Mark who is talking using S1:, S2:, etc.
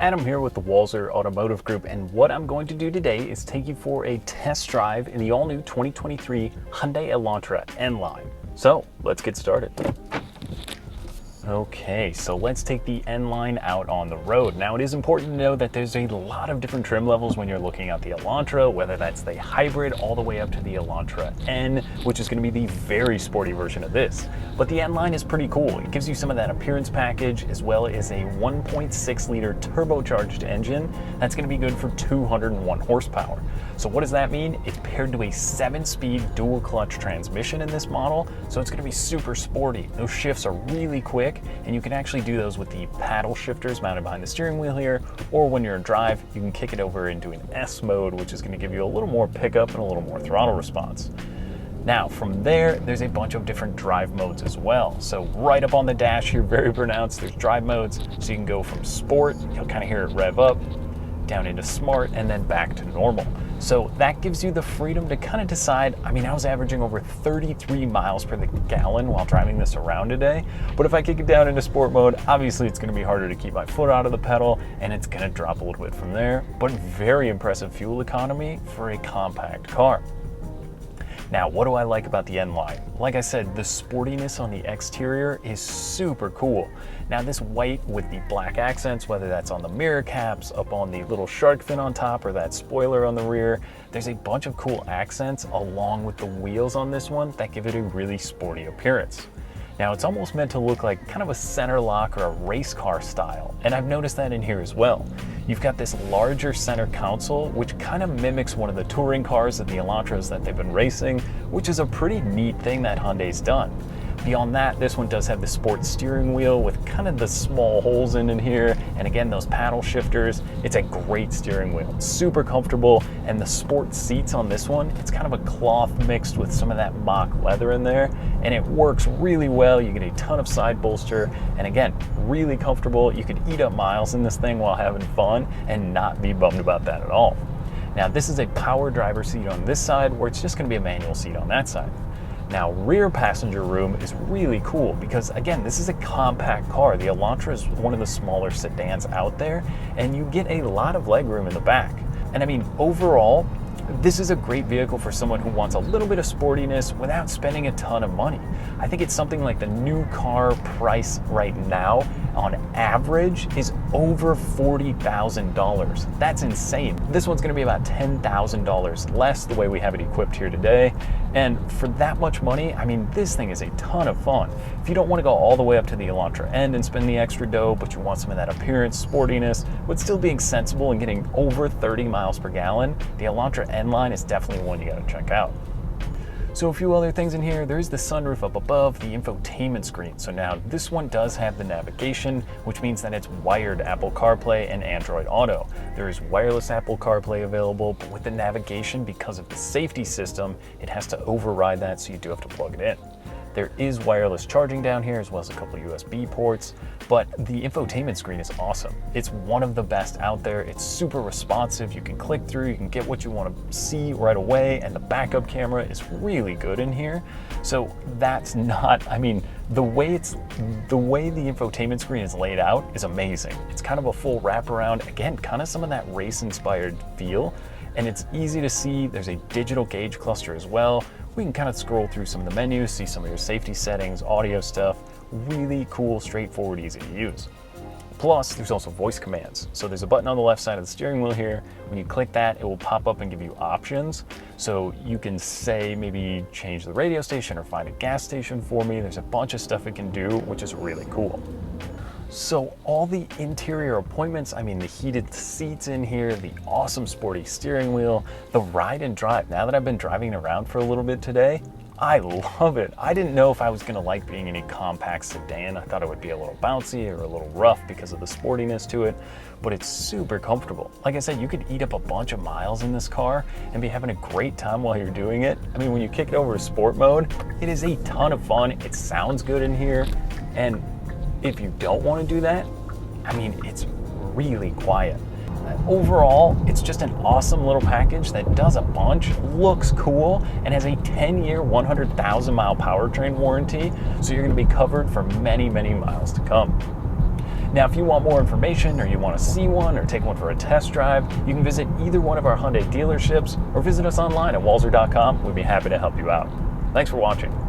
S1: Adam here with the Walser Automotive Group, and what I'm going to do today is take you for a test drive in the all-new 2023 Hyundai Elantra N-Line. So let's get started. Okay, so let's take the N-Line out on the road. Now, it is important to know that there's a lot of different trim levels when you're looking at the Elantra, whether that's the hybrid all the way up to the Elantra N, which is going to be the very sporty version of this. But the N-Line is pretty cool. It gives you some of that appearance package, as well as a 1.6 liter turbocharged engine that's going to be good for 201 horsepower. So what does that mean? It's paired to a 7-speed dual clutch transmission in this model, so it's going to be super sporty. Those shifts are really quick, and you can actually do those with the paddle shifters mounted behind the steering wheel here, or when you're in drive, you can kick it over into an S mode, which is going to give you a little more pickup and a little more throttle response. Now, from there's a bunch of different drive modes as well. So right up on the dash here, very pronounced, there's drive modes. So you can go from sport, you'll kind of hear it rev up, down into smart, and then back to normal. So that gives you the freedom to kind of decide. I mean, I was averaging over 33 miles per gallon while driving this around today, but if I kick it down into sport mode, obviously it's going to be harder to keep my foot out of the pedal, and it's going to drop a little bit from there, but very impressive fuel economy for a compact car. Now, what do I like about the N-Line? Like I said, the sportiness on the exterior is super cool. Now, this white with the black accents, whether that's on the mirror caps, up on the little shark fin on top, or that spoiler on the rear, there's a bunch of cool accents along with the wheels on this one that give it a really sporty appearance. Now, it's almost meant to look like kind of a center lock or a race car style, and I've noticed that in here as well. You've got this larger center console, which kind of mimics one of the touring cars of the Elantras that they've been racing, which is a pretty neat thing that Hyundai's done. Beyond that, this one does have the sport steering wheel with kind of the small holes in here, and again, those paddle shifters. It's a great steering wheel. It's super comfortable, and the sport seats on this one, it's kind of a cloth mixed with some of that mock leather in there, and it works really well. You get a ton of side bolster, and again, really comfortable. You could eat up miles in this thing while having fun and not be bummed about that at all. Now, this is a power driver seat on this side, where it's just going to be a manual seat on that side. Now, rear passenger room is really cool because, again, this is a compact car. The Elantra is one of the smaller sedans out there, and you get a lot of legroom in the back. And I mean, overall, this is a great vehicle for someone who wants a little bit of sportiness without spending a ton of money. I think it's something like the new car price right now, on average, is over $40,000. That's insane. This one's going to be about $10,000 less the way we have it equipped here today. And for that much money, I mean, this thing is a ton of fun. If you don't want to go all the way up to the Elantra N and spend the extra dough, but you want some of that appearance, sportiness, but still being sensible and getting over 30 miles per gallon, the Elantra N-Line is definitely one you got to check out. So a few other things in here. There is the sunroof up above, the infotainment screen. So now this one does have the navigation, which means that it's wired Apple CarPlay and Android Auto. There is wireless Apple CarPlay available, but with the navigation, because of the safety system, it has to override that, so you do have to plug it in. There is wireless charging down here, as well as a couple USB ports, but the infotainment screen is awesome. It's one of the best out there. It's super responsive. You can click through, you can get what you want to see right away, and the backup camera is really good in here. So that's not, I mean, the way the infotainment screen is laid out is amazing. It's kind of a full wraparound, again, kind of some of that race-inspired feel, and it's easy to see. There's a digital gauge cluster as well. We can kind of scroll through some of the menus, see some of your safety settings, audio stuff. Really cool, straightforward, easy to use. Plus, there's also voice commands. So there's a button on the left side of the steering wheel here. When you click that, it will pop up and give you options. So you can say, maybe change the radio station or find a gas station for me. There's a bunch of stuff it can do, which is really cool. So all the interior appointments, I mean, the heated seats in here, the awesome sporty steering wheel, the ride and drive. Now that I've been driving around for a little bit today, I love it. I didn't know if I was gonna like being in a compact sedan. I thought it would be a little bouncy or a little rough because of the sportiness to it, but it's super comfortable. Like I said, you could eat up a bunch of miles in this car and be having a great time while you're doing it. I mean, when you kick it over to sport mode, it is a ton of fun. It sounds good in here, and if you don't want to do that, I mean, it's really quiet. Overall, it's just an awesome little package that does a bunch, looks cool, and has a 10-year, 100,000-mile powertrain warranty, so you're going to be covered for many, many miles to come. Now, if you want more information or you want to see one or take one for a test drive, you can visit either one of our Hyundai dealerships or visit us online at walser.com. We'd be happy to help you out. Thanks for watching.